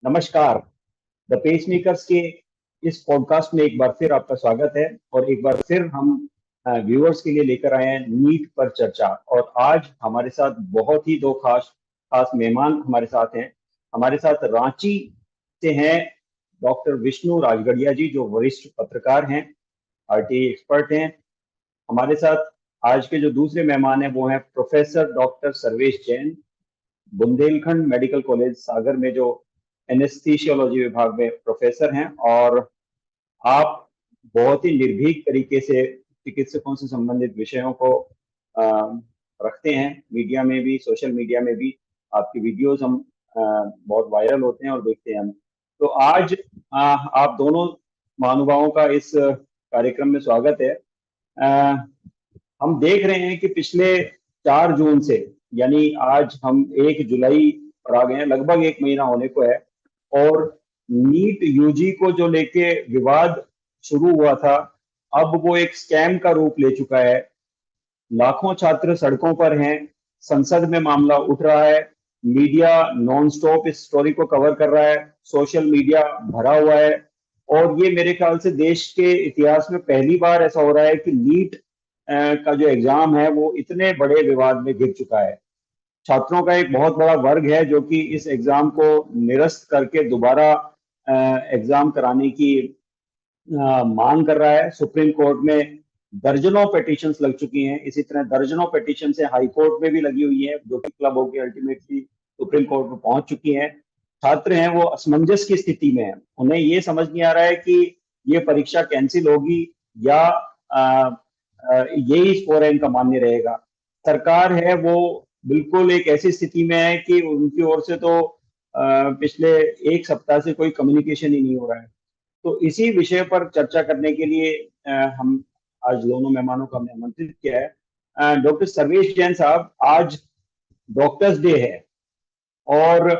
नमस्कार। The pace makers के इस पॉडकास्ट में एक बार फिर आपका स्वागत है और एक बार फिर हम व्यूअर्स के लिए लेकर आए हैं नीट पर चर्चा। और आज हमारे साथ बहुत ही दो खास खास मेहमान हमारे साथ हैं। हमारे साथ रांची से हैं डॉक्टर विष्णु राजगढ़िया जी, जो वरिष्ठ पत्रकार हैं, आरटीआई एक्सपर्ट हैं। हमारे साथ आज के जो दूसरे मेहमान हैं वो हैं professor doctor Sarvesh Jain, Bundelkhand medical college Sagar में जो एनेस्थीसियोलॉजी विभाग में प्रोफेसर हैं। और आप बहुत ही निर्भीक तरीके से चिकित्सकों से संबंधित विषयों को अ, रखते हैं, मीडिया में भी, सोशल मीडिया में भी। आपकी वीडियोस हम बहुत वायरल होते हैं और देखते हैं हम। तो आज आप दोनों महानुभावों का इस कार्यक्रम में स्वागत है। अ, हम देख रहे हैं कि पिछले 4 जून से, यानी आज हम 1 जुलाई पर आ गए हैं, लगभग एक महीना होने को है। और नीट यूजी को जो लेके विवाद शुरू हुआ था, अब वो एक स्कैम का रूप ले चुका है। लाखों छात्र सड़कों पर हैं, संसद में मामला उठ रहा है, मीडिया नॉन स्टॉप इस स्टोरी को कवर कर रहा है, सोशल मीडिया भरा हुआ है। और ये मेरे ख्याल से देश के इतिहास में पहली बार ऐसा हो रहा है कि नीट का जो एग्जाम है वो इतने बड़े विवाद में घिर चुका है। छात्रों का एक बहुत बड़ा वर्ग है जो कि इस एग्जाम को निरस्त करके दोबारा एग्जाम कराने की मांग कर रहा है। सुप्रीम कोर्ट में दर्जनों पिटीशंस लग चुकी हैं। इसी तरह दर्जनों पिटीशन से हाई कोर्ट में भी लगी हुई है, जो कि क्लब होकर अल्टीमेटली सुप्रीम कोर्ट में पहुंच चुकी हैं। छात्र हैं वो असमंजस की स्थिति में है। उन्हें ये समझ नहीं आ रहा है कि ये परीक्षा कैंसिल होगी या यही स्कोर है इनका मान्य रहेगा। सरकार है वो बिल्कुल एक ऐसी स्थिति में है कि उनकी ओर से तो पिछले एक सप्ताह से कोई कम्युनिकेशन ही नहीं हो रहा है। तो इसी विषय पर चर्चा करने के लिए हम आज दोनों मेहमानों को हमने आमंत्रित किया है। डॉक्टर सर्वेश जैन साहब, आज डॉक्टर्स डे है और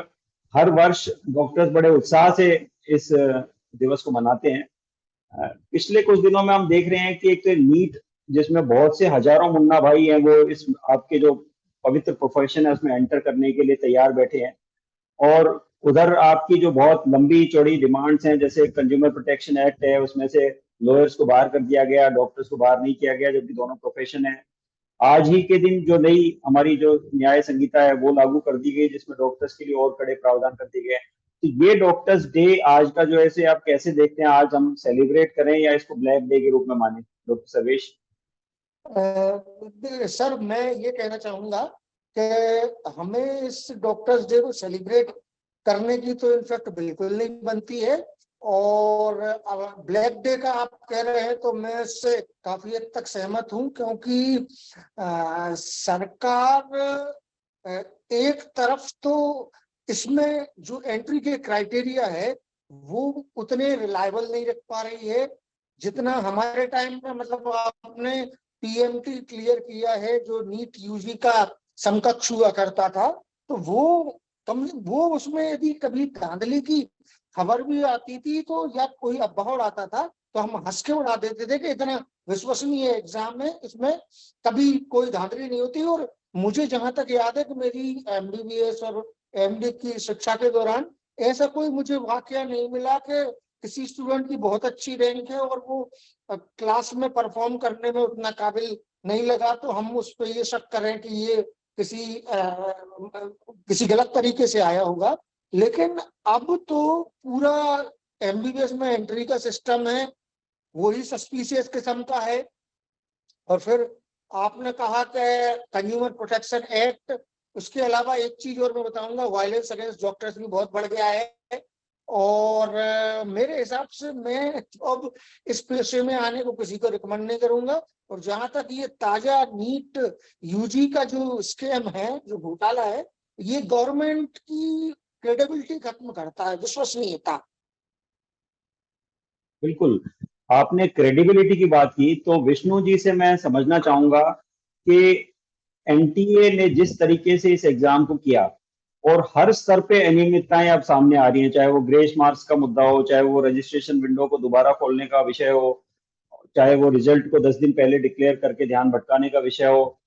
हर वर्ष डॉक्टर्स बड़े उत्साह से इस दिवस को मनाते हैं। पिछले कुछ दिनों में हम देख रहे हैं कि एक तो नीट, जिसमें बहुत से हजारों मुन्ना भाई हैं, वो इस आपके जो पवित्र प्रोफेशन है उसमें एंटर करने के लिए तैयार बैठे हैं। और उधर आपकी जो बहुत लंबी चौड़ी डिमांड्स हैं, जैसे कंज्यूमर प्रोटेक्शन एक्ट है, उसमें से लॉयर्स को बाहर कर दिया गया, डॉक्टर्स को बाहर नहीं किया गया, जबकि दोनों प्रोफेशन है। आज ही के दिन जो नई हमारी जो न्याय संहिता है वो लागू कर दी गई, जिसमें डॉक्टर्स के लिए और कड़े प्रावधान कर दिए गए। तो ये डॉक्टर्स डे आज का जो है इसे आप कैसे देखते हैं? आज हम सेलिब्रेट करें या इसको ब्लैक डे के रूप में माने, डॉक्टर सर्वेश? सर, मैं ये कहना चाहूंगा कि हमें इस डॉक्टर्स डे को सेलिब्रेट करने की तो इनफैक्ट बिल्कुल नहीं बनती है। और ब्लैक डे का आप कह रहे हैं तो मैं इससे काफी हद तक सहमत हूं, क्योंकि सरकार एक तरफ तो इसमें जो एंट्री के क्राइटेरिया है वो उतने रिलायबल नहीं रख पा रही है जितना हमारे टाइम में, मतलब आपने पीएमटी क्लियर किया है जो नीट यूजी का समकक्ष हुआ करता था, तो वो उसमें यदि कभी धांधली की खबर भी आती थी तो या कोई अफवाह उड़ाता था तो हम हंस के उड़ा देते थे कि इतना विश्वसनीय एग्जाम है, इसमें कभी कोई धांधली नहीं होती। और मुझे जहां तक याद है कि मेरी एमबीबीएस और एमडी की शिक्षा के दौरान ऐसा कोई मुझे वाकया नहीं मिला कि किसी स्टूडेंट की बहुत अच्छी रैंक है और वो क्लास में परफॉर्म करने में उतना काबिल नहीं लगा तो हम उस पर ये शक करें कि ये किसी गलत तरीके से आया होगा। लेकिन अब तो पूरा एमबीबीएस में एंट्री का सिस्टम है वही सस्पिशियस किस्म का है। और फिर आपने कहा कि कंज्यूमर प्रोटेक्शन एक्ट, उसके अलावा एक चीज और मैं बताऊंगा, वायलेंस अगेंस्ट डॉक्टर्स भी बहुत बढ़ गया है। और मेरे हिसाब से मैं अब इस पेशे में आने को किसी को रिकमेंड नहीं करूंगा। और जहां तक ये ताजा नीट यूजी का जो स्कैम है, जो घोटाला है, ये गवर्नमेंट की क्रेडिबिलिटी खत्म करता है, विश्वसनीयता। बिल्कुल, आपने क्रेडिबिलिटी की बात की तो विष्णु जी से मैं समझना चाहूंगा कि एनटीए ने जिस तरीके से इस एग्जाम को किया और हर स्तर पे अनियमितताएं अब सामने आ रही हैं, चाहे वो ग्रेस मार्क्स का मुद्दा हो, चाहे वो रजिस्ट्रेशन विंडो को दोबारा खोलने का विषय हो, चाहे वो रिजल्ट को 10 दिन पहले डिक्लेयर करके ध्यान भटकाने का विषय हो।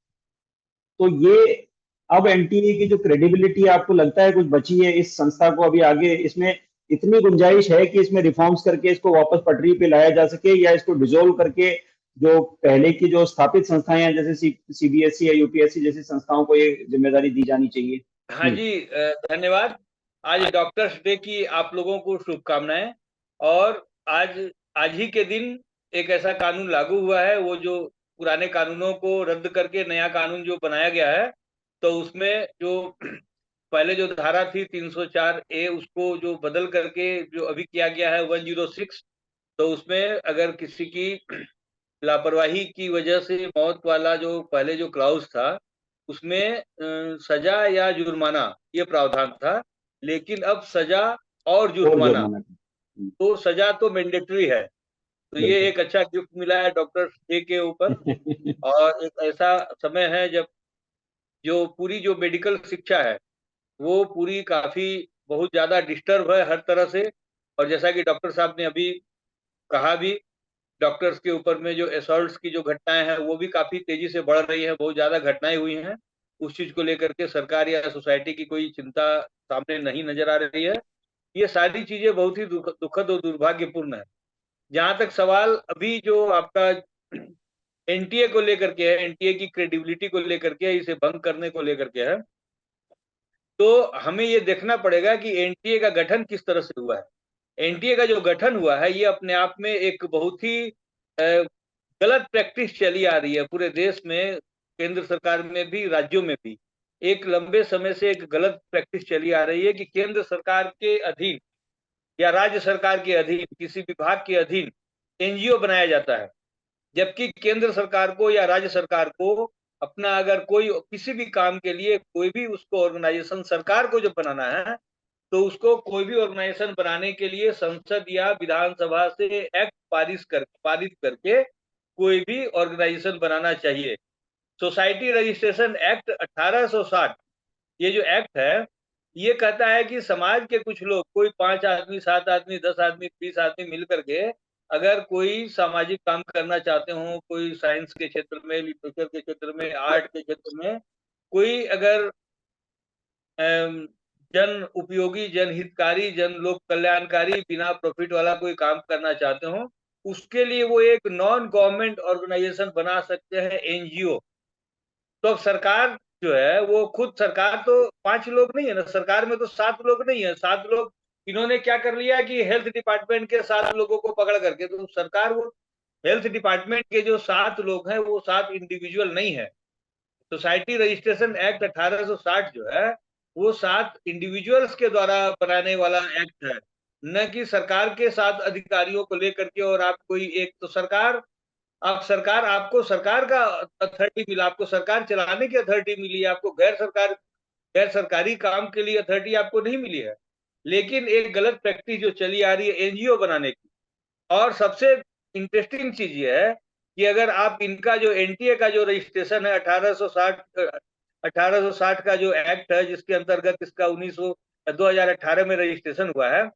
तो ये अब एनटीए की जो क्रेडिबिलिटी है, आपको लगता है कुछ बची है इस संस्था को अभी आगे, इसमें इतनी गुंजाइश है कि इसमें रिफॉर्म्स करके इसको वापस पटरी पे लाया जा सके, या इसको डिसोल्व करके जो पहले की जो स्थापित संस्थाएं हैं जैसे सीबीएसई या यूपीएससी जैसी संस्थाओं को ये जिम्मेदारी दी जानी चाहिए? हाँ जी, धन्यवाद। आज डॉक्टर्स डे की आप लोगों को शुभकामनाएं। और आज आज ही के दिन एक ऐसा कानून लागू हुआ है, वो जो पुराने कानूनों को रद्द करके नया कानून जो बनाया गया है, तो उसमें जो पहले जो धारा थी 304 ए, उसको जो बदल करके जो अभी किया गया है 106, तो उसमें अगर किसी की लापरवाही की वजह से मौत वाला जो पहले जो क्लाउज था, उसमें सजा या जुर्माना ये प्रावधान था, लेकिन अब सजा और और जुर्माना, जुर्माना। तो सजा तो मैंडेटरी है। तो ये एक अच्छा गिफ्ट मिला है डॉक्टर डे के ऊपर। और एक ऐसा समय है जब जो पूरी जो मेडिकल शिक्षा है, वो पूरी काफी बहुत ज्यादा डिस्टर्ब है हर तरह से। और जैसा कि डॉक्टर साहब ने अभी कहा भी, डॉक्टर्स के ऊपर में जो असॉल्ट्स की जो घटनाएं हैं, वो भी काफी तेजी से बढ़ रही हैं, बहुत ज्यादा घटनाएं हुई हैं। उस चीज को लेकर के सरकार या सोसाइटी की कोई चिंता सामने नहीं नजर आ रही है। ये सारी चीजें बहुत ही दुखद और दुर्भाग्यपूर्ण है। जहां तक सवाल अभी जो आपका एनटीए को लेकर के है, एनटीए की क्रेडिबिलिटी को लेकर के, इसे भंग करने को लेकर के है, तो हमें ये देखना पड़ेगा कि एनटीए का गठन किस तरह से हुआ है। एनटीए का जो गठन हुआ है, ये अपने आप में एक बहुत ही गलत प्रैक्टिस चली आ रही है पूरे देश में, केंद्र सरकार में भी, राज्यों में भी। एक लंबे समय से एक गलत प्रैक्टिस चली आ रही है कि केंद्र सरकार के अधीन या राज्य सरकार के अधीन, किसी विभाग के अधीन एनजीओ बनाया जाता है। जबकि केंद्र सरकार को या राज्य सरकार को अपना अगर कोई किसी भी काम के लिए कोई भी उसको ऑर्गेनाइजेशन सरकार को जब बनाना है, तो उसको कोई भी ऑर्गेनाइजेशन बनाने के लिए संसद या विधानसभा से एक्ट पारित करके कोई भी ऑर्गेनाइजेशन बनाना चाहिए। सोसाइटी रजिस्ट्रेशन एक्ट 1860, ये जो एक्ट है, ये कहता है कि समाज के कुछ लोग, कोई 5 आदमी, 7 आदमी, 10 आदमी, 20 आदमी मिल करके अगर कोई सामाजिक काम करना चाहते हो, कोई साइंस के क्षेत्र में, लिटरेचर के क्षेत्र में, आर्ट के क्षेत्र में, कोई अगर जन उपयोगी, जनहितकारी, जन लोक कल्याणकारी, बिना प्रॉफिट वाला कोई काम करना चाहते हो, उसके लिए वो एक नॉन गवर्नमेंट ऑर्गेनाइजेशन बना सकते हैं, एनजीओ। तो अब सरकार जो है, वो खुद सरकार तो 5 लोग नहीं है ना, सरकार में तो 7 लोग नहीं है, 7 लोग इन्होंने क्या कर लिया कि हेल्थ डिपार्टमेंट के 7 लोगों को पकड़ करके, तो सरकार वो हेल्थ डिपार्टमेंट के जो 7 लोग हैं, वो 7 इंडिविजुअल नहीं है। सोसाइटी रजिस्ट्रेशन एक्ट 1860 जो है, वो 7 इंडिविजुअल्स के द्वारा बनाने वाला एक्ट है, न कि सरकार के 7 अधिकारियों को लेकर के। और आप कोई एक तो सरकार, आप सरकार, आपको सरकार का अथॉरिटी मिला, आपको सरकार चलाने की अथॉरिटी मिली है, आपको गैर सरकारी काम के लिए अथॉरिटी आपको नहीं मिली है। लेकिन एक गलत प्रैक्टिस जो चली आ रही है एनजीओ बनाने की। और सबसे इंटरेस्टिंग चीज ये है कि अगर आप इनका जो एनटीए का जो रजिस्ट्रेशन है 1860 का जो एक्ट है, जिसके अंतर्गत इसका 2018 में रजिस्ट्रेशन हुआ है,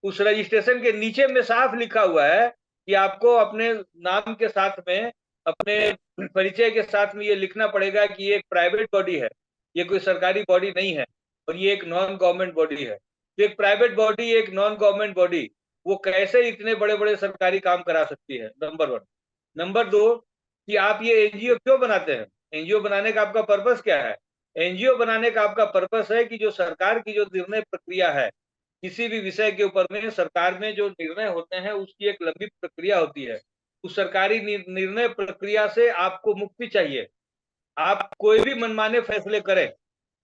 उस रजिस्ट्रेशन के नीचे में साफ लिखा हुआ है कि आपको अपने नाम के साथ में, अपने परिचय के साथ में ये लिखना पड़ेगा कि ये एक प्राइवेट बॉडी है, ये कोई सरकारी बॉडी नहीं है, और ये एक नॉन गवर्नमेंट बॉडी है। तो एक प्राइवेट बॉडी, एक नॉन गवर्नमेंट बॉडी, वो कैसे इतने बड़े बड़े सरकारी काम करा सकती है, नंबर 1। नंबर 2, कि आप ये एनजीओ क्यों बनाते हैं, एनजीओ बनाने का आपका पर्पस क्या है? एनजीओ बनाने का आपका पर्पस है कि जो सरकार की जो निर्णय प्रक्रिया है, किसी भी विषय के ऊपर में सरकार में जो निर्णय होते हैं, उसकी एक लंबी प्रक्रिया होती है। उस सरकारी निर्णय प्रक्रिया से आपको मुक्ति चाहिए। आप कोई भी मनमाने फैसले करें,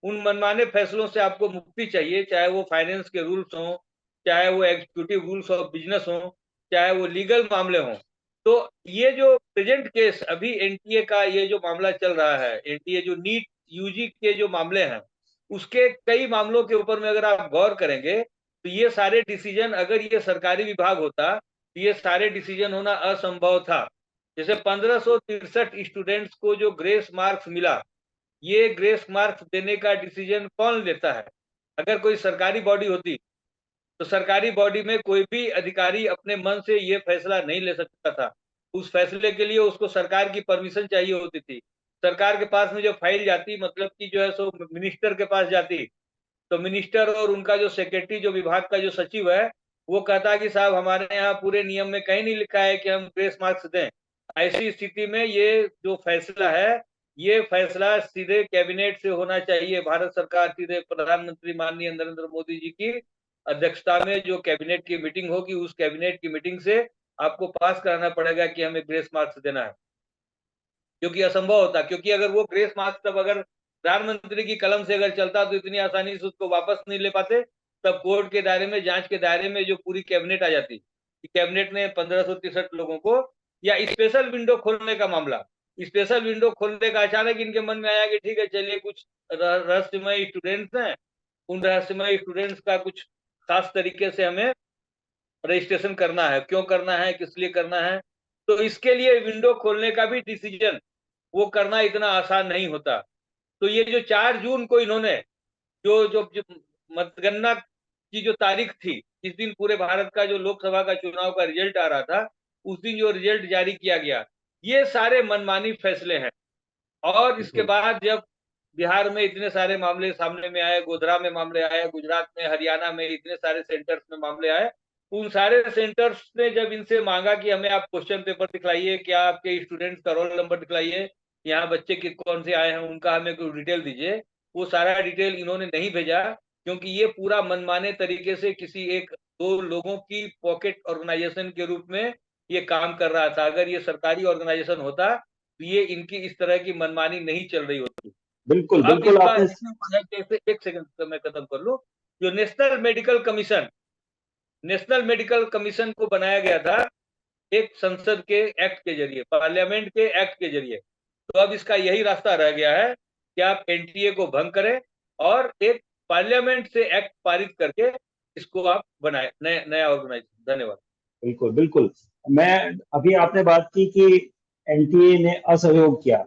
उन मनमाने फैसलों से आपको मुक्ति चाहिए, चाहे वो फाइनेंस के रूल्स हों, चाहे वो एग्जीक्यूटिव रूल्स ऑफ बिजनेस हों, चाहे वो लीगल मामले हों। तो ये जो प्रेजेंट केस अभी एनटीए का ये जो मामला चल रहा है, एनटीए जो नीट यूजी के जो मामले हैं, उसके कई मामलों के ऊपर में अगर आप गौर करेंगे, तो ये सारे डिसीजन, अगर ये सरकारी विभाग होता, तो ये सारे डिसीजन होना असंभव था। जैसे 1563 स्टूडेंट्स को जो ग्रेस मार्क्स मिला, ये ग्रेस मार्क्स देने का डिसीजन कौन लेता है? अगर कोई सरकारी बॉडी होती, तो सरकारी बॉडी में कोई भी अधिकारी अपने मन से ये फैसला नहीं ले सकता था। उस फैसले के लिए उसको सरकार की परमिशन चाहिए होती थी। सरकार के पास में जो फाइल जाती, मतलब कि जो है सो मिनिस्टर के पास जाती, तो मिनिस्टर और उनका जो सेक्रेटरी, जो विभाग का जो सचिव है, वो कहता है कि साहब हमारे यहाँ पूरे नियम में कहीं नहीं लिखा है कि हम ग्रेस मार्क्स दें। ऐसी स्थिति में ये जो फैसला है, ये फैसला सीधे कैबिनेट से होना चाहिए। भारत सरकार सीधे प्रधानमंत्री माननीय नरेंद्र मोदी जी की अध्यक्षता में जो कैबिनेट की मीटिंग होगी, उस कैबिनेट की मीटिंग से आपको पास कराना पड़ेगा कि हमें ग्रेस मार्क्स देना है, क्योंकि असंभव होता। क्योंकि अगर वो ग्रेस मार्क्स तब अगर प्रधानमंत्री की कलम से अगर चलता तो इतनी आसानी से उसको वापस नहीं ले पाते, तब कोर्ट के दायरे में, जांच के दायरे में जो पूरी कैबिनेट आ जाती कि कैबिनेट ने 1563 लोगों को, या स्पेशल विंडो खोलने का मामला, स्पेशल विंडो खोलने का अचानक इनके मन में आया कि ठीक है चलिए कुछ रहस्यमय स्टूडेंट्स हैं, उन रहस्यमय स्टूडेंट्स का कुछ खास तरीके से हमें रजिस्ट्रेशन करना है। क्यों करना है, किस लिए करना है, तो इसके लिए विंडो खोलने का भी डिसीजन वो करना इतना आसान नहीं होता। तो ये जो 4 जून को इन्होंने जो मतगणना की जो तारीख थी, इस दिन पूरे भारत का जो लोकसभा का चुनाव का रिजल्ट आ रहा था, उस दिन जो रिजल्ट जारी किया गया, ये सारे मनमानी फैसले हैं। और इसके बाद जब बिहार में इतने सारे मामले सामने में आए, गोधरा में मामले आए, गुजरात में, हरियाणा में इतने सारे सेंटर्स में मामले आए, उन सारे सेंटर्स ने जब इनसे मांगा कि हमें आप क्वेश्चन पेपर दिखलाइए, क्या आपके स्टूडेंट्स का रोल नंबर दिखलाइए, यहाँ बच्चे किस कौन से आए हैं, उनका हमें कोई डिटेल दीजिए, वो सारा डिटेल इन्होंने नहीं भेजा, क्योंकि ये पूरा मनमाने तरीके से किसी एक दो लोगों की पॉकेट ऑर्गेनाइजेशन के रूप में ये काम कर रहा था। अगर ये सरकारी ऑर्गेनाइजेशन होता तो ये इनकी इस तरह की मनमानी नहीं चल रही होती। बिल्कुल अब बिल्कुल इसका आपने एक सेकंड मैं खत्म कर लूं। जो नेशनल मेडिकल कमीशन को बनाया गया था एक संसद के एक्ट के जरिए, पार्लियामेंट के एक्ट के जरिए, तो अब इसका यही रास्ता रह गया है कि आप एनटीए को भंग करें और एक पार्लियामेंट से एक्ट पारित करके इसको आप बनाए नया ऑर्गेनाइजेशन। धन्यवाद। बिल्कुल बिल्कुल। मैं अभी आपने बात की कि एनटीए ने असहयोग किया।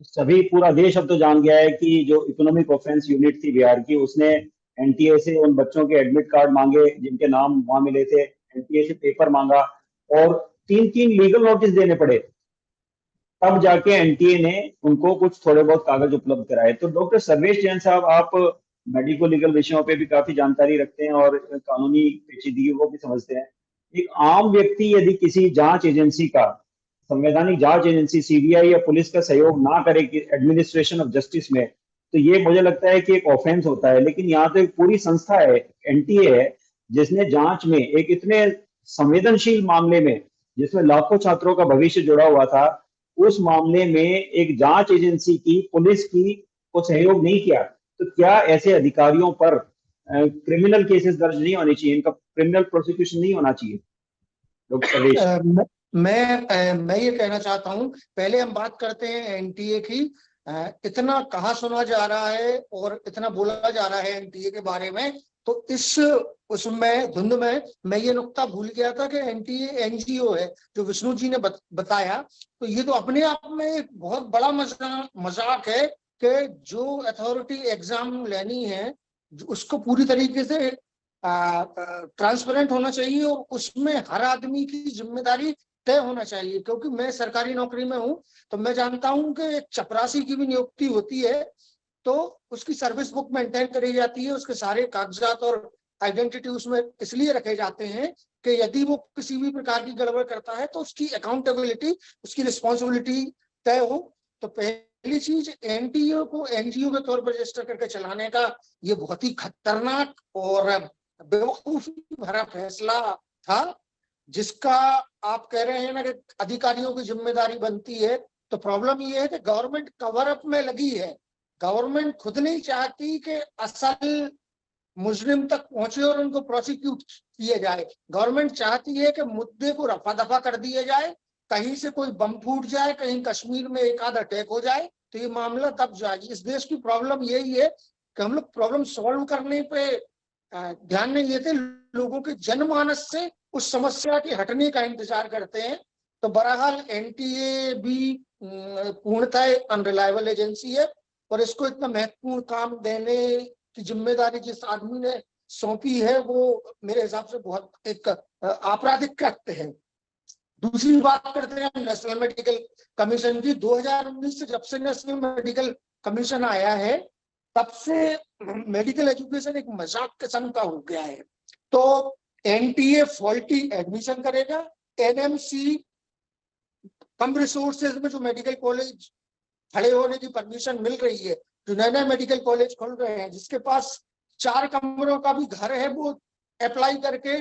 सभी पूरा देश अब तो जान गया है कि जो इकोनॉमिक ऑफेंस यूनिट थी बिहार की, उसने एनटीए से उन बच्चों के एडमिट कार्ड मांगे जिनके नाम वहां मिले थे, एनटीए से पेपर मांगा और 3-3 लीगल नोटिस देने पड़े, तब जाके एनटीए ने उनको कुछ थोड़े बहुत कागज उपलब्ध कराए। तो डॉक्टर सर्वेश जैन साहब, आप मेडिको लीगल विषयों पे भी काफी जानकारी रखते हैं और कानूनी पेचीदगियों को भी समझते हैं। एक आम व्यक्ति यदि किसी जांच एजेंसी का, संवैधानिक जांच एजेंसी सीबीआई या पुलिस का सहयोग ना करे कि एडमिनिस्ट्रेशन ऑफ जस्टिस में, तो ये मुझे लगता है कि एक ऑफेंस होता है। लेकिन यहाँ तो एक पूरी संस्था है, एनटीए है, जिसने जांच में एक इतने संवेदनशील मामले में, जिसमें लाखों छात्रों का भविष्य जुड़ा हुआ था, उस मामले में एक जांच एजेंसी की, पुलिस की को सहयोग नहीं किया। तो क्या ऐसे अधिकारियों पर क्रिमिनल केसेस दर्ज नहीं होनी चाहिए, इनका क्रिमिनल प्रोसिक्यूशन नहीं होना चाहिए? डॉक्टर सर्वेश। मैं ये कहना चाहता हूँ, पहले हम बात करते हैं एनटीए की। इतना कहा सुना जा रहा है और इतना बोला जा रहा है एनटीए के बारे में, तो उसमें धुंध में मैं ये नुक्ता भूल गया था कि एनटीए एनजीओ है, जो विष्णु जी ने बताया। तो ये तो अपने आप में एक बहुत बड़ा मजाक है कि जो अथॉरिटी एग्जाम लेनी है उसको पूरी तरीके से ट्रांसपेरेंट होना चाहिए और उसमें हर आदमी की जिम्मेदारी तय होना चाहिए। क्योंकि मैं सरकारी नौकरी में हूं, तो मैं जानता हूं कि एक चपरासी की भी नियुक्ति होती है तो उसकी सर्विस बुक मेंटेन करी जाती है, उसके सारे कागजात और आइडेंटिटी उसमें इसलिए रखे जाते हैं कि यदि वो किसी भी प्रकार की गड़बड़ करता है तो उसकी अकाउंटेबिलिटी, उसकी रिस्पॉन्सिबिलिटी तय हो। तो पहली चीज, एनटीओ को एनजीओ के तौर पर रजिस्टर करके चलाने का ये बहुत ही खतरनाक और बेवकूफी भरा फैसला था, जिसका आप कह रहे हैं ना कि अधिकारियों की जिम्मेदारी बनती है। तो प्रॉब्लम ये है कि गवर्नमेंट कवर अप में लगी है, गवर्नमेंट खुद नहीं चाहती कि असल मुजरिम तक पहुंचे और उनको प्रोसिक्यूट किए जाए। गवर्नमेंट चाहती है कि मुद्दे को रफा दफा कर दिया जाए, कहीं से कोई बम फूट जाए, कहीं कश्मीर में एक आधा अटैक हो जाए तो ये मामला दब जाए। इस देश की प्रॉब्लम यही है कि हम लोग प्रॉब्लम सॉल्व करने पे ध्यान नहीं देते, लोगों के जनमानस से उस समस्या के हटने का इंतजार करते हैं। तो बहरहाल एनटीए भी पूर्णतः अनरिलायबल एजेंसी है और इसको इतना महत्वपूर्ण काम देने की जिम्मेदारी जिस आदमी ने सौंपी है वो मेरे हिसाब से बहुत एक आपराधिक कृत्य है। दूसरी बात करते हैं नेशनल मेडिकल कमीशन की। 2019 से जब से नेशनल मेडिकल कमीशन आया है तब से मेडिकल एजुकेशन एक मजाक किस्म का हो गया है। तो एनटीए फॉल्टी एडमिशन करेगा, एनएमसी कम रिसोर्सेज में जो मेडिकल कॉलेज खड़े होने की परमिशन मिल रही है, जो नए नए मेडिकल कॉलेज खुल रहे हैं, जिसके पास 4 कमरों का भी घर है, वो अप्लाई करके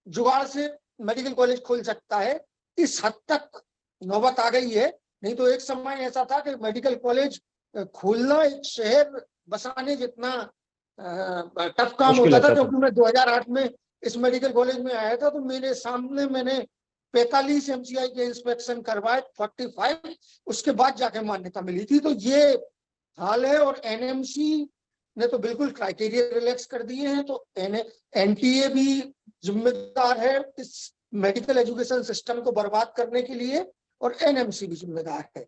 जुगाड़ से मेडिकल कॉलेज खोल सकता है। इस हद तक नौबत आ गई है। नहीं तो एक समय ऐसा था कि मेडिकल कॉलेज खोलना एक शहर बसाने जितना टफ काम होता था। क्योंकि मैं 2008 में इस मेडिकल कॉलेज में आया था, तो मेरे सामने मैंने 45 एमसीआई के इंस्पेक्शन करवाए, 45, उसके बाद जाके मान्यता मिली थी। तो ये हाल है। और एनएमसी ने तो बिल्कुल क्राइटेरिया रिलैक्स कर दिए हैं। तो एनटीए भी जिम्मेदार है इस मेडिकल एजुकेशन सिस्टम को बर्बाद करने के लिए, और एनएमसी भी जिम्मेदार है।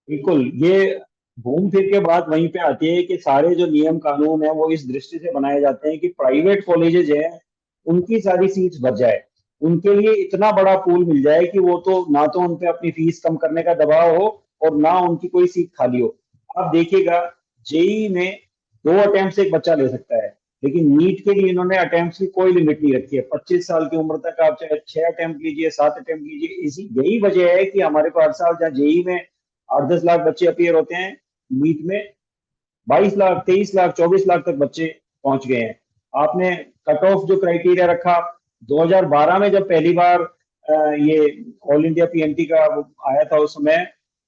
बिल्कुल, ये घूम फिर के बात वहीं पे आती है कि सारे जो नियम कानून है वो इस दृष्टि से बनाए जाते हैं कि प्राइवेट कॉलेजेज हैं उनकी सारी सीट्स भर जाए, उनके लिए इतना बड़ा पूल मिल जाए कि वो तो ना तो उन पे अपनी फीस कम करने का दबाव हो और ना उनकी कोई सीट खाली हो। आप देखिएगा, जेईई में 2 अटेम्प्ट से एक बच्चा ले सकता है, लेकिन नीट के लिए इन्होंने अटेम्प्ट की कोई लिमिट नहीं रखी है। 25 साल की उम्र तक आप चाहे 6 अटेम्प्ट कीजिए, 7 अटेम्प्ट कीजिए। इसी यही वजह है कि हमारे को हर साल जहाँ जेईई में 8-10 लाख बच्चे अपीयर होते हैं, नीट में 22 लाख, 23 लाख, 24 लाख तक बच्चे पहुंच गए हैं। आपने कट ऑफ जो क्राइटेरिया रखा 2012 में जब पहली बार ये ऑल इंडिया पीएमटी का आया था, उस समय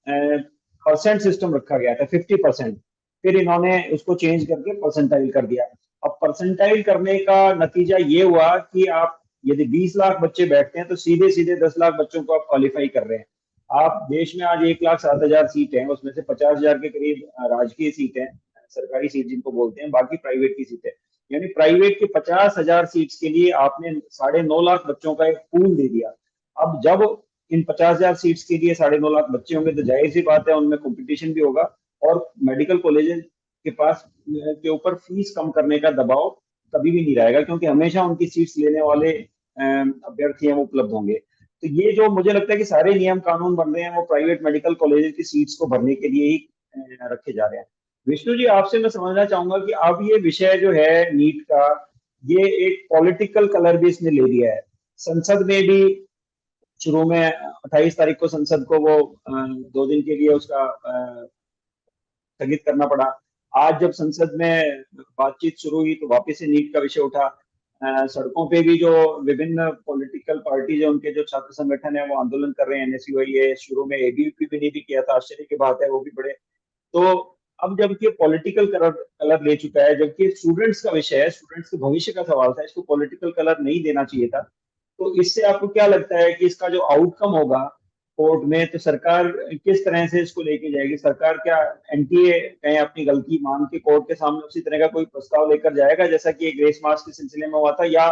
परसेंट सिस्टम रखा गया था 50%। फिर इन्होंने उसको चेंज करके परसेंटाइल कर दिया। अब परसेंटाइल करने का नतीजा ये हुआ कि आप यदि 20 लाख बच्चे बैठते हैं तो सीधे सीधे 10 लाख बच्चों को आप क्वालिफाई कर रहे हैं। आप देश में आज 1,07,000 सीट हैं, उसमें से 50,000 के करीब राजकीय सीट हैं, सरकारी सीट जिनको बोलते हैं, बाकी प्राइवेट की सीटें। यानी प्राइवेट की 50,000 सीट्स के लिए आपने 9.5 लाख बच्चों का एक पूल दे दिया। अब जब इन 50,000 सीट्स के लिए 9.5 लाख बच्चे होंगे तो जाहिर सी बात है उनमें कंपटीशन भी होगा, और मेडिकल कॉलेजेस के पास के ऊपर फीस कम करने का दबाव कभी भी नहीं रहेगा, क्योंकि हमेशा उनकी सीट्स लेने वाले अभ्यर्थी हैं वो उपलब्ध होंगे। तो ये जो मुझे लगता है कि सारे नियम कानून बन रहे हैं वो प्राइवेट मेडिकल कॉलेजेस की सीट्स को भरने के लिए ही रखे जा रहे हैं। विष्णु जी, आपसे मैं समझना चाहूंगा कि अब ये विषय जो है नीट का, ये एक पॉलिटिकल कलर भी इसने ले लिया है। संसद में भी शुरू में 28 तारीख को संसद को वो 2 दिन के लिए उसका स्थगित करना पड़ा। आज जब संसद में बातचीत शुरू हुई तो वापस से नीट का विषय उठा। सड़कों पे भी जो विभिन्न पॉलिटिकल पार्टी जो उनके जो छात्र संगठन है वो आंदोलन कर रहे हैं, एनएसयूआई, शुरू में एबीवीपी भी नहीं भी किया था, आश्चर्य की बात है, वो भी बड़े। तो अब जबकि पॉलिटिकल कलर ले चुका है, जबकि स्टूडेंट्स का विषय है, स्टूडेंट्स के भविष्य का सवाल था, इसको पॉलिटिकल कलर नहीं देना चाहिए था। तो इससे आपको क्या लगता है कि इसका जो आउटकम होगा कोर्ट में, तो सरकार किस तरह से इसको लेके जाएगी? सरकार क्या एनटीए कहीं अपनी गलती मान के कोर्ट के सामने उसी तरह का कोई प्रस्ताव लेकर जाएगा जैसा कि एक ग्रेस मार्क्स के सिलसिले में हुआ था, या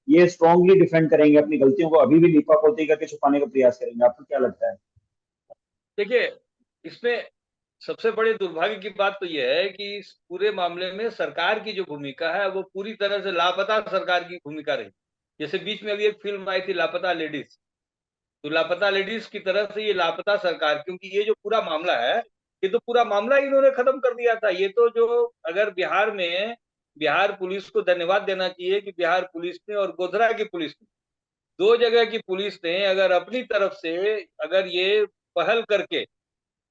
ये स्ट्रांगली डिफेंड करेंगे अपनी गलतियों को, अभी भी लीपापोती करके छुपाने का प्रयास करेंगे? आपको क्या लगता है? देखिए, इसमें सबसे बड़े दुर्भाग्य की बात तो यह है कि इस पूरे मामले में सरकार की जो भूमिका है वो पूरी तरह से लापता सरकार की भूमिका रही। जैसे बीच में अभी एक फिल्म आई थी लापता लेडीज, तो लापता लेडीज की तरफ से ये लापता सरकार, क्योंकि ये जो पूरा मामला है ये तो पूरा मामला इन्होंने खत्म कर दिया था। ये तो जो अगर बिहार में, बिहार पुलिस को धन्यवाद देना चाहिए कि बिहार पुलिस ने और गोधरा की पुलिस ने, 2 जगह की पुलिस ने अगर अपनी तरफ से अगर ये पहल करके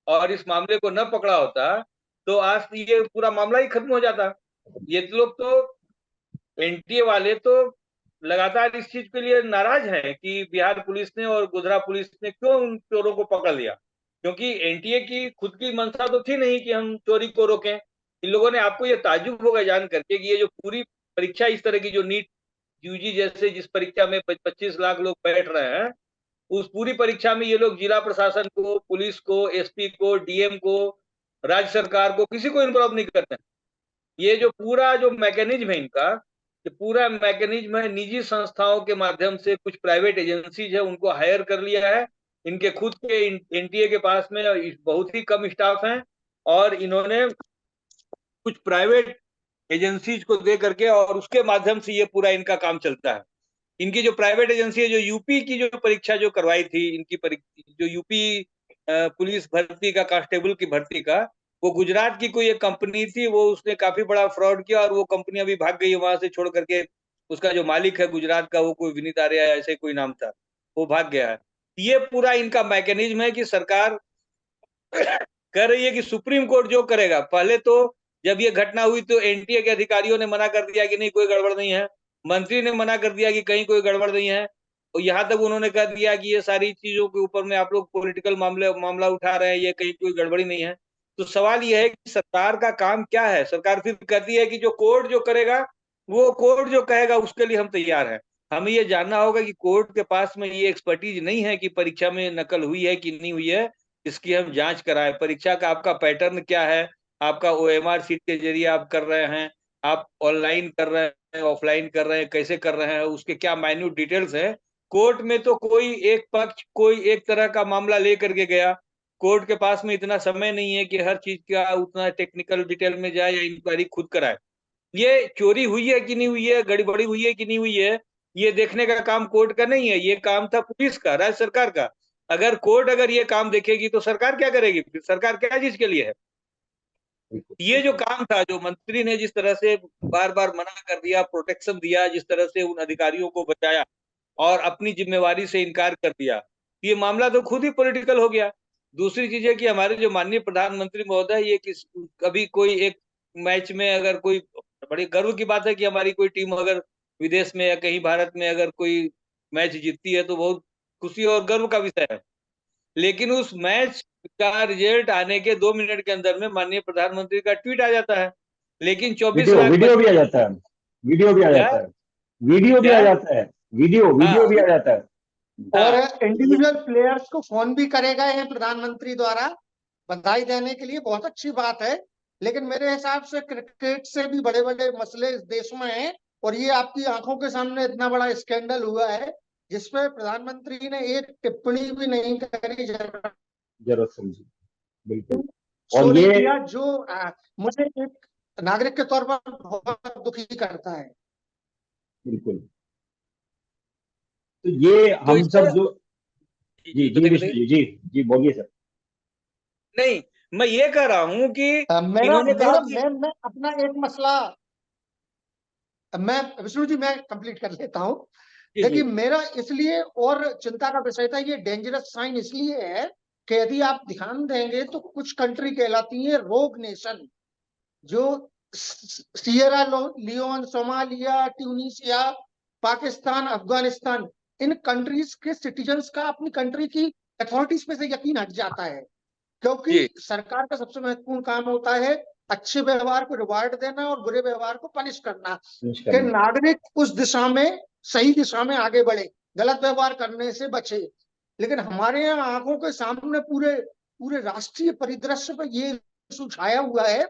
और इस मामले को न पकड़ा होता तो आज ये पूरा मामला ही खत्म हो जाता। ये लोग तो एनटीए वाले तो लगातार इस चीज के लिए नाराज हैं कि बिहार पुलिस ने और गुजरात पुलिस ने क्यों उन चोरों को पकड़ लिया, क्योंकि एनटीए की खुद की मंशा तो थी नहीं कि हम चोरी को रोकें। इन लोगों ने, आपको ये ताज्जुब होगा जान करके कि ये जो पूरी परीक्षा इस तरह की जो नीट यूजी जैसे जिस परीक्षा में 25 लाख लोग बैठ रहे हैं, उस पूरी परीक्षा में ये लोग जिला प्रशासन को, पुलिस को, एसपी को, डीएम को, राज्य सरकार को, किसी को इन्वॉल्व नहीं करते हैं। ये जो पूरा जो मैकेनिज्म है इनका, ये पूरा मैकेनिज्म है निजी संस्थाओं के माध्यम से, कुछ प्राइवेट एजेंसीज है उनको हायर कर लिया है। इनके खुद के एनटीए के पास में बहुत ही कम स्टाफ हैं और इन्होंने कुछ प्राइवेट एजेंसीज को दे करके और उसके माध्यम से ये पूरा इनका काम चलता है। इनकी जो प्राइवेट एजेंसी है, जो यूपी की जो परीक्षा जो करवाई थी, इनकी जो यूपी पुलिस भर्ती का, कांस्टेबल की भर्ती का, वो गुजरात की कोई एक कंपनी थी, वो उसने काफी बड़ा फ्रॉड किया और वो कंपनी अभी भाग गई है वहां से छोड़ करके। उसका जो मालिक है गुजरात का, वो कोई विनीत आर्या ऐसे कोई नाम था, वो भाग गया है। ये पूरा इनका मैकेनिज्म है कि सरकार कह रही है कि सुप्रीम कोर्ट जो करेगा। पहले तो जब ये घटना हुई तो एनटीए के अधिकारियों ने मना कर दिया कि नहीं, कोई गड़बड़ नहीं है। मंत्री ने मना कर दिया कि कहीं कोई गड़बड़ नहीं है। और यहाँ तक उन्होंने कह दिया कि ये सारी चीजों के ऊपर में आप लोग पॉलिटिकल मामला उठा रहे हैं, ये कहीं कोई गड़बड़ी नहीं है। तो सवाल ये है कि सरकार का काम क्या है। सरकार फिर कहती है कि जो कोर्ट जो करेगा, वो कोर्ट जो कहेगा उसके लिए हम तैयार हैं। हमें ये जानना होगा कि कोर्ट के पास में ये एक्सपर्टीज नहीं है कि परीक्षा में नकल हुई है कि नहीं हुई है, इसकी हम जांच कराएं। परीक्षा का आपका पैटर्न क्या है, आपका ओएमआर सीट के जरिए आप कर रहे हैं, आप ऑनलाइन कर रहे हैं, ऑफलाइन कर रहे हैं, कैसे कर रहे हैं, उसके क्या माइन्यूट डिटेल्स है। कोर्ट में तो कोई एक पक्ष कोई एक तरह का मामला लेकर के गया, कोर्ट के पास में इतना समय नहीं है कि हर चीज का उतना टेक्निकल डिटेल में जाए या इंक्वायरी खुद कराए। ये चोरी हुई है कि नहीं हुई है, गड़बड़ी हुई है कि नहीं हुई है, ये देखने का काम कोर्ट का नहीं है, ये काम था पुलिस का, राज्य सरकार का। अगर कोर्ट अगर ये काम देखेगी तो सरकार क्या करेगी? फिर सरकार क्या चीज के लिए है? ये जो काम था, जो मंत्री ने जिस तरह से बार बार मना कर दिया, प्रोटेक्शन दिया, जिस तरह से उन अधिकारियों को बचाया और अपनी जिम्मेवारी से इनकार कर दिया, ये मामला तो खुद ही पॉलिटिकल हो गया। दूसरी चीज है कि हमारे जो माननीय प्रधानमंत्री महोदय, ये कभी कोई एक मैच में अगर कोई, बड़ी गर्व की बात है कि हमारी कोई टीम अगर विदेश में या कहीं भारत में अगर कोई मैच जीतती है तो बहुत खुशी और गर्व का विषय है। लेकिन उस मैच का रिजल्ट आने के 2 मिनट के अंदर में माननीय प्रधानमंत्री का ट्वीट आ जाता है। लेकिन 24 वीडियो लाख वीडियो भी आ जाता है, वीडियो भी आ क्या जाता है, वीडियो भी क्या आ जाता है, वीडियो वीडियो हाँ भी आ जाता है। और हाँ इंडिविजुअल प्लेयर्स को फोन भी करेगा है प्रधानमंत्री द्वारा बधाई देने के लिए, बहुत अच्छी बात है। लेकिन मेरे हिसाब से क्रिकेट से भी बड़े बड़े मसले इस देश में हैं, और ये आपकी आंखों के सामने इतना बड़ा स्कैंडल हुआ है जिसपे प्रधानमंत्री ने एक टिप्पणी भी नहीं करी, जरूरत समझी, बिल्कुल। शो और नहीं ये किया, जो मुझे एक नागरिक के तौर पर बहुत दुखी करता है। बिल्कुल। तो ये तो हम इससे सब जो, जी जी बताइए विष्णु बताइए। जी, जी जी बोलिए सर। नहीं, मैं ये कह रहा हूँ कि मेरा इन्होंने कहा मेरा कि मैं अपना एक मसला, मैं विष्णु जी मैं कंप्लीट कर लेता हूँ। जी जी देखिए, मेरा इसलिए और चिंता का विषय था, ये डेंजरस साइन इसलिए है कि यदि आप ध्यान देंगे तो कुछ कंट्री कहलाती है रोग नेशन, जो Sierra Leone, Somalia, Tunisia, Pakistan, Afghanistan, इन कंट्रीज के सिटीजन्स का अपनी कंट्री की अथॉरिटीज पे से यकीन हट जाता है। क्योंकि जी सरकार का सबसे महत्वपूर्ण काम होता है अच्छे व्यवहार को रिवार्ड देना और बुरे व्यवहार को पनिश करना, कि करना। नागरिक उस दिशा में, सही दिशा में आगे बढ़े, गलत व्यवहार करने से बचे। लेकिन हमारे यहाँ आंखों के सामने पूरे पूरे राष्ट्रीय परिदृश्य पर ये इशू छाया हुआ है।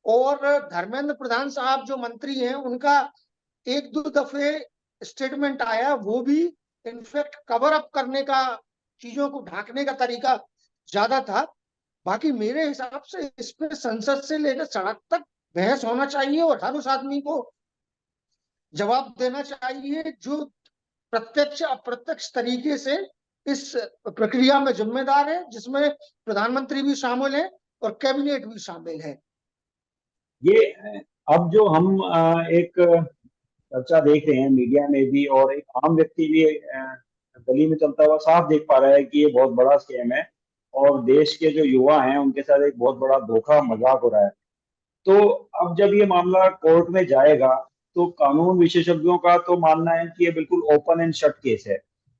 और धर्मेंद्र प्रधान साहब जो मंत्री हैं, उनका एक दो दफे स्टेटमेंट आया, वो भी इनफैक्ट कवर अप करने का, चीजों को ढांकने का तरीका ज्यादा था। बाकी मेरे हिसाब से इस पे संसद से लेकर सड़क तक बहस होना चाहिए और हर उस आदमी को जवाब देना चाहिए जो प्रत्यक्ष अप्रत्यक्ष तरीके से इस प्रक्रिया में जिम्मेदार है, जिसमें प्रधानमंत्री भी शामिल है और कैबिनेट भी शामिल है। ये अब जो हम एक चर्चा देख रहे हैं मीडिया में भी, और एक आम व्यक्ति भी गली में चलता हुआ साफ देख पा रहा है कि ये बहुत बड़ा स्कैम है और देश के जो युवा हैं उनके साथ एक बहुत बड़ा धोखा मजाक हो रहा है। तो अब जब ये मामला कोर्ट में जाएगा तो कानून विशेषज्ञों का तो मानना है कि ये बिल्कुल ओपन एंड शट केस है,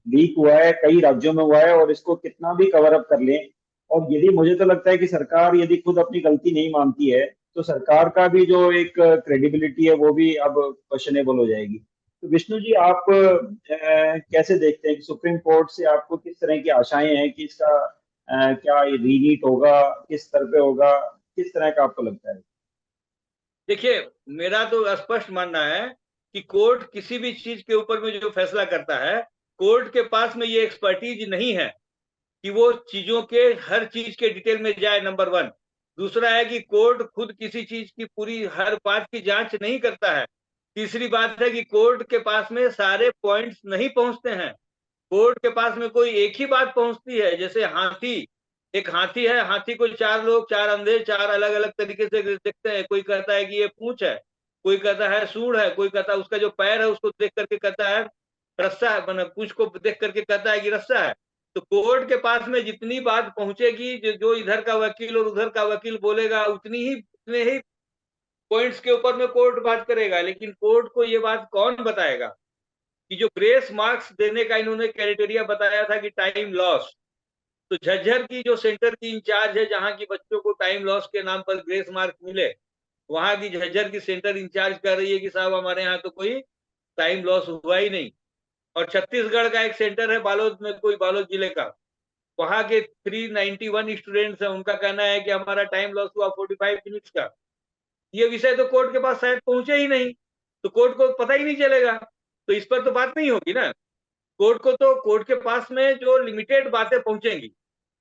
लीक हुआ है, कई राज्यों में हुआ है, और इसको कितना भी कवर अप कर लें, और यदि, मुझे तो लगता है कि सरकार यदि खुद अपनी गलती नहीं मानती है तो सरकार का भी जो एक क्रेडिबिलिटी है वो भी अब क्वेश्चनेबल हो जाएगी। तो विष्णु जी, आप कैसे देखते हैं कि सुप्रीम कोर्ट से आपको किस तरह की आशाएं हैं कि इसका क्या रीनीट होगा, किस स्तर पे होगा, किस तरह का आपको लगता है? देखिए, मेरा तो स्पष्ट मानना है कि कोर्ट किसी भी चीज के ऊपर में जो फैसला करता है, कोर्ट के पास में ये एक्सपर्टीज नहीं है कि वो चीजों के हर चीज के डिटेल में जाए, नंबर 1। दूसरा है कि कोर्ट खुद किसी चीज की पूरी हर बात की जांच नहीं करता है। तीसरी बात है कि कोर्ट के पास में सारे पॉइंट्स नहीं पहुंचते हैं। कोर्ट के पास में कोई एक ही बात पहुंचती है। जैसे हाथी, एक हाथी है, हाथी को चार लोग, चार अंधे, चार अलग अलग तरीके से देखते हैं। कोई कहता है कि ये पूंछ है, कोई कहता है सूंड है, कोई कहता है उसका जो पैर है उसको देख करके कहता है रस्सा है, मतलब पूंछ को देख करके कहता है कि रस्सा है। तो कोर्ट के पास में जितनी बात पहुंचेगी, जो इधर का वकील और उधर का वकील बोलेगा, उतने ही पॉइंट्स के ऊपर में कोर्ट बात करेगा। लेकिन कोर्ट को ये बात कौन बताएगा कि जो ग्रेस मार्क्स देने का इन्होंने क्राइटेरिया बताया था कि टाइम लॉस, तो झज्जर की जो सेंटर की इंचार्ज है, जहां की बच्चों को टाइम लॉस के नाम पर ग्रेस मार्क्स मिले, वहां की झज्जर की सेंटर इंचार्ज कह रही है कि साहब हमारे यहाँ तो कोई टाइम लॉस हुआ ही नहीं। और छत्तीसगढ़ का एक सेंटर है बालोद में, कोई बालोद जिले का, वहां के 391 स्टूडेंट्स हैं, उनका कहना है कि हमारा टाइम लॉस हुआ 45 मिनट्स का। ये विषय तो कोर्ट के पास शायद पहुंचे ही नहीं, तो कोर्ट को पता ही नहीं चलेगा, तो इस पर तो बात नहीं होगी ना। कोर्ट को तो, कोर्ट के पास में जो लिमिटेड बातें पहुंचेंगी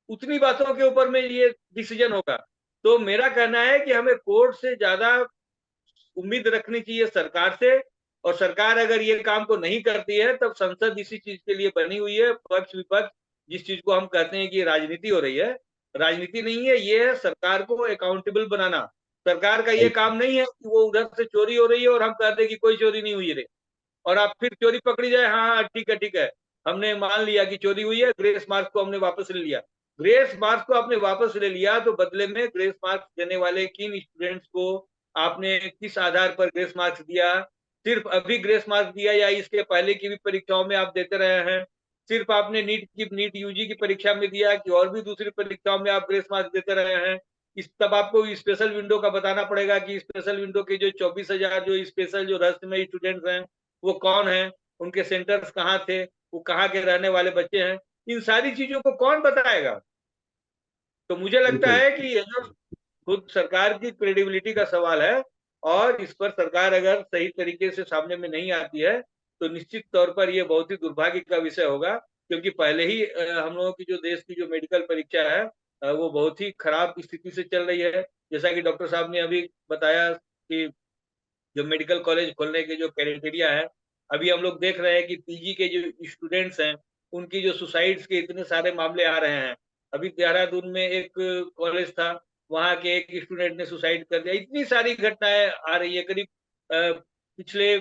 उतनी बातों के ऊपर में ये डिसीजन होगा। तो मेरा कहना है कि हमें कोर्ट से ज्यादा उम्मीद रखनी चाहिए सरकार से, और सरकार अगर ये काम को नहीं करती है तब संसद इसी चीज के लिए बनी हुई है। पक्ष विपक्ष जिस चीज को हम कहते हैं कि राजनीति हो रही है, राजनीति नहीं है, ये है सरकार को अकाउंटेबल बनाना। सरकार का ये काम नहीं है कि वो उधर से चोरी हो रही है और हम कहते हैं कि कोई चोरी नहीं हुई रे, और आप फिर चोरी पकड़ी जाए, हाँ हाँ ठीक है, हमने मान लिया कि चोरी हुई है, ग्रेस मार्क्स को हमने वापस ले लिया। ग्रेस मार्क्स को आपने वापस ले लिया तो बदले में ग्रेस मार्क्स देने वाले किन स्टूडेंट्स को आपने किस आधार पर ग्रेस मार्क्स दिया? सिर्फ अभी ग्रेस मार्क्स दिया या इसके पहले की भी परीक्षाओं में आप देते रहे हैं? सिर्फ आपने नीट यूजी की परीक्षा में दिया कि और भी दूसरी परीक्षाओं में आप ग्रेस मार्क्स देते रहे हैं? इस तब आपको स्पेशल विंडो का बताना पड़ेगा कि स्पेशल विंडो के जो 24,000 जो स्पेशल जो रहस्यमय स्टूडेंट्स हैं वो कौन है, उनके सेंटर्स कहाँ थे, वो कहाँ के रहने वाले बच्चे हैं, इन सारी चीजों को कौन बताएगा? तो मुझे लगता है कि ये जो खुद सरकार की क्रेडिबिलिटी का सवाल है, और इस पर सरकार अगर सही तरीके से सामने में नहीं आती है तो निश्चित तौर पर ये बहुत ही दुर्भाग्य का विषय होगा। क्योंकि पहले ही हम लोगों की जो देश की जो मेडिकल परीक्षा है वो बहुत ही खराब स्थिति से चल रही है। जैसा कि डॉक्टर साहब ने अभी बताया कि जो मेडिकल कॉलेज खोलने के जो क्राइटेरिया है, अभी हम लोग देख रहे हैं कि पीजी के जो स्टूडेंट्स हैं उनकी जो सुसाइड्स के इतने सारे मामले आ रहे हैं। अभी देहरादून में एक कॉलेज था, वहां के एक स्टूडेंट ने सुसाइड कर दिया। इतनी सारी घटनाएं आ रही है, करीब पिछले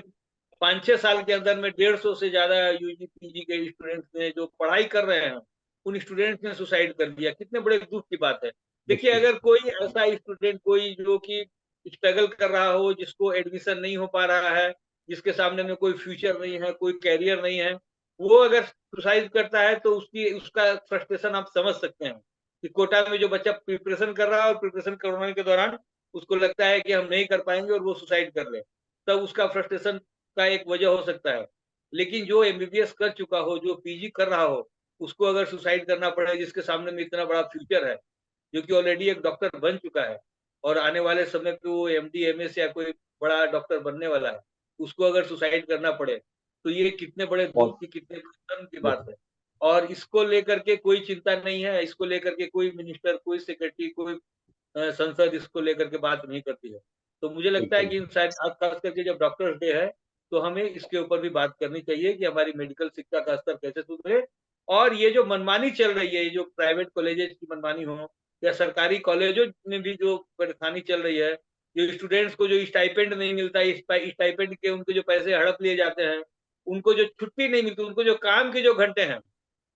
5-6 साल के अंदर में 150 से ज्यादा यूजी पीजी के स्टूडेंट्स ने जो पढ़ाई कर रहे हैं उन स्टूडेंट्स ने सुसाइड कर दिया। कितने बड़े दुख की बात है। देखिए, अगर कोई ऐसा स्टूडेंट, कोई जो कि स्ट्रगल कर रहा हो, जिसको एडमिशन नहीं हो पा रहा है, जिसके सामने में कोई फ्यूचर नहीं है, कोई कैरियर नहीं है, वो अगर सुसाइड करता है तो उसका फ्रस्ट्रेशन आप समझ सकते हैं कि कोटा में जो बच्चा प्रिपरेशन कर रहा है और प्रिपरेशन करवाने के दौरान उसको लगता है कि हम नहीं कर पाएंगे और वो सुसाइड कर ले, तब उसका फ्रस्ट्रेशन का एक वजह हो सकता है। लेकिन जो एमबीबीएस कर चुका हो, जो पीजी कर रहा हो, उसको अगर सुसाइड करना पड़े, जिसके सामने में इतना बड़ा फ्यूचर है, जो कि ऑलरेडी एक डॉक्टर बन चुका है और आने वाले समय पे वो एमडी एमएस या कोई बड़ा डॉक्टर बनने वाला है, उसको अगर सुसाइड करना पड़े तो ये कितने बड़े दुख की, कितने बड़े शर्म की बात है। और इसको लेकर के कोई चिंता नहीं है, इसको लेकर के कोई मिनिस्टर, कोई सेक्रेटरी, कोई संसद इसको लेकर के बात नहीं करती है। तो मुझे लगता है कि इन सारी, खास करके जब डॉक्टर्स डे है तो हमें इसके ऊपर भी बात करनी चाहिए कि हमारी मेडिकल शिक्षा का स्तर कैसे सुधरे। और ये जो मनमानी चल रही है, ये जो प्राइवेट कॉलेजेस की मनमानी हो या सरकारी कॉलेजों में भी जो परेशानी चल रही है, जो स्टूडेंट्स को जो स्टाइपेंड नहीं मिलता, स्टाइपेंड के उनके जो पैसे हड़प लिए जाते हैं, उनको जो छुट्टी नहीं मिलती, उनको जो काम के जो घंटे हैं,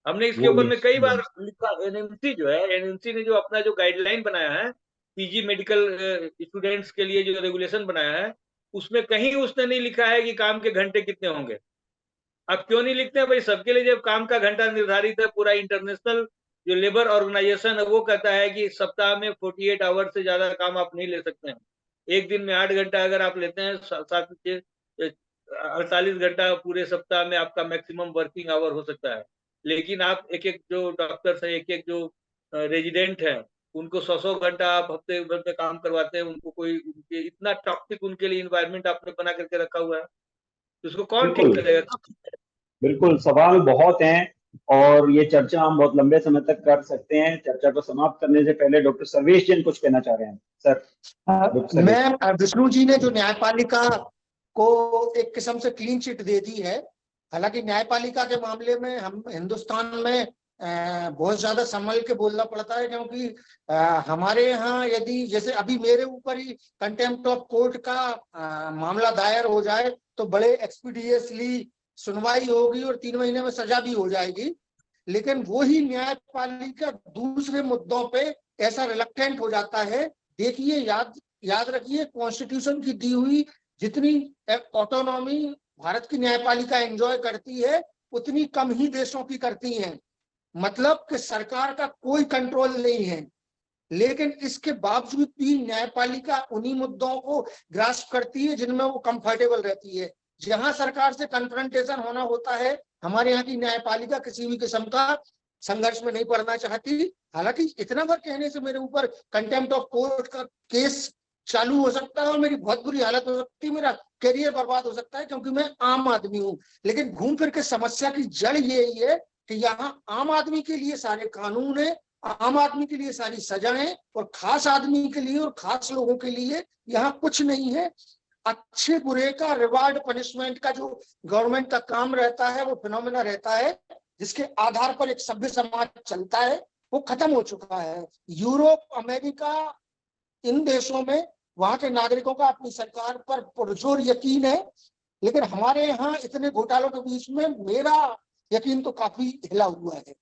हमने इसके ऊपर में कई बार लिखा। एनएमसी जो है, एनएमसी ने जो अपना जो गाइडलाइन बनाया है पीजी मेडिकल स्टूडेंट्स के लिए, जो रेगुलेशन बनाया है, उसमें कहीं उसने नहीं लिखा है कि काम के घंटे कितने होंगे। अब क्यों नहीं लिखते हैं भाई? सबके लिए जब काम का घंटा निर्धारित है, पूरा इंटरनेशनल जो लेबर ऑर्गेनाइजेशन है वो कहता है कि सप्ताह में 48 आवर से ज्यादा काम आप नहीं ले सकते हैं। एक दिन में 8 घंटा अगर आप लेते हैं, 48 घंटा पूरे सप्ताह में आपका मैक्सिमम वर्किंग आवर हो सकता है। लेकिन आप एक एक जो डॉक्टर्स है, एक एक जो रेजिडेंट है, उनको 100 घंटा आप हफ्ते भर में काम करवाते हैं। उनको कोई, उनके इतना टॉक्सिक उनके लिए इन्वायरमेंट आपने बना करके रखा हुआ है, तो उसको कौन ठीक करेगा? बिल्कुल, सवाल बहुत हैं और ये चर्चा हम बहुत लंबे समय तक कर सकते हैं। चर्चा को समाप्त करने से पहले डॉक्टर सर्वेश जैन कुछ कहना चाह रहे हैं। सर, मैं, विष्णु जी ने जो न्यायपालिका को एक किस्म से क्लीन चिट दे दी है। हालांकि न्यायपालिका के मामले में हम हिंदुस्तान में बहुत ज्यादा संभल के बोलना पड़ता है, क्योंकि हमारे यहाँ यदि जैसे अभी मेरे ऊपर ही कंटेम्प्ट ऑफ कोर्ट का मामला दायर हो जाए तो बड़े एक्सपीडियसली सुनवाई होगी और 3 महीने में सजा भी हो जाएगी, लेकिन वो ही न्यायपालिका दूसरे मुद्दों पे ऐसा रिलक्टेंट हो जाता है। देखिए, याद रखिए, कॉन्स्टिट्यूशन की दी हुई जितनी ऑटोनॉमी भारत की न्यायपालिका एंजॉय करती है उतनी कम ही देशों की करती है। मतलब कि सरकार का कोई कंट्रोल नहीं है, लेकिन इसके बावजूद भी न्यायपालिका उन्हीं मुद्दों को ग्रास्प करती है जिनमें वो कंफर्टेबल रहती है। जहां सरकार से कन्फ्रंटेशन होना होता है, हमारे यहाँ की न्यायपालिका किसी भी किस्म का संघर्ष में नहीं पड़ना चाहती। हालांकि इतना बार कहने से मेरे ऊपर कंटेम्प्ट ऑफ कोर्ट का केस चालू हो सकता है और मेरी बहुत बुरी हालत हो सकती है, मेरा करियर बर्बाद हो सकता है, क्योंकि मैं आम आदमी हूँ। लेकिन घूम फिर के समस्या की जड़ यही है कि यहाँ आम आदमी के लिए सारे कानून है, आम आदमी के लिए सारी सजाएं, और खास आदमी के लिए और खास लोगों के लिए यहाँ कुछ नहीं है। अच्छे बुरे का रिवार्ड पनिशमेंट का जो गवर्नमेंट का काम रहता है, वो फिनोमेना रहता है जिसके आधार पर एक सभ्य समाज चलता है, वो खत्म हो चुका है। यूरोप, अमेरिका, इन देशों में वहां के नागरिकों का अपनी सरकार पर पुरजोर यकीन है, लेकिन हमारे यहाँ इतने घोटालों के बीच में मेरा यकीन तो काफी हिला हुआ है।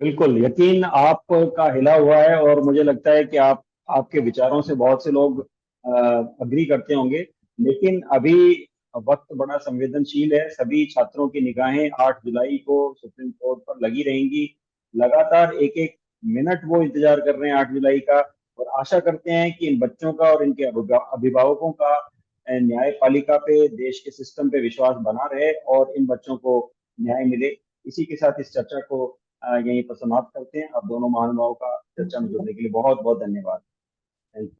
बिल्कुल, यकीन आपका हिला हुआ है और मुझे लगता है कि आपके विचारों से बहुत से लोग अग्री करते होंगे। लेकिन अभी वक्त बड़ा संवेदनशील है, सभी छात्रों की निगाहें 8 जुलाई को सुप्रीम कोर्ट पर लगी रहेंगी। लगातार एक एक मिनट वो इंतजार कर रहे हैं 8 जुलाई का, और आशा करते हैं कि इन बच्चों का और इनके अभिभावकों का न्यायपालिका पे, देश के सिस्टम पे विश्वास बना रहे और इन बच्चों को न्याय मिले। इसी के साथ इस चर्चा को यहीं पर समाप्त करते हैं। अब दोनों महानुभावों का चर्चा में जुड़ने के लिए बहुत बहुत धन्यवाद। Thank you.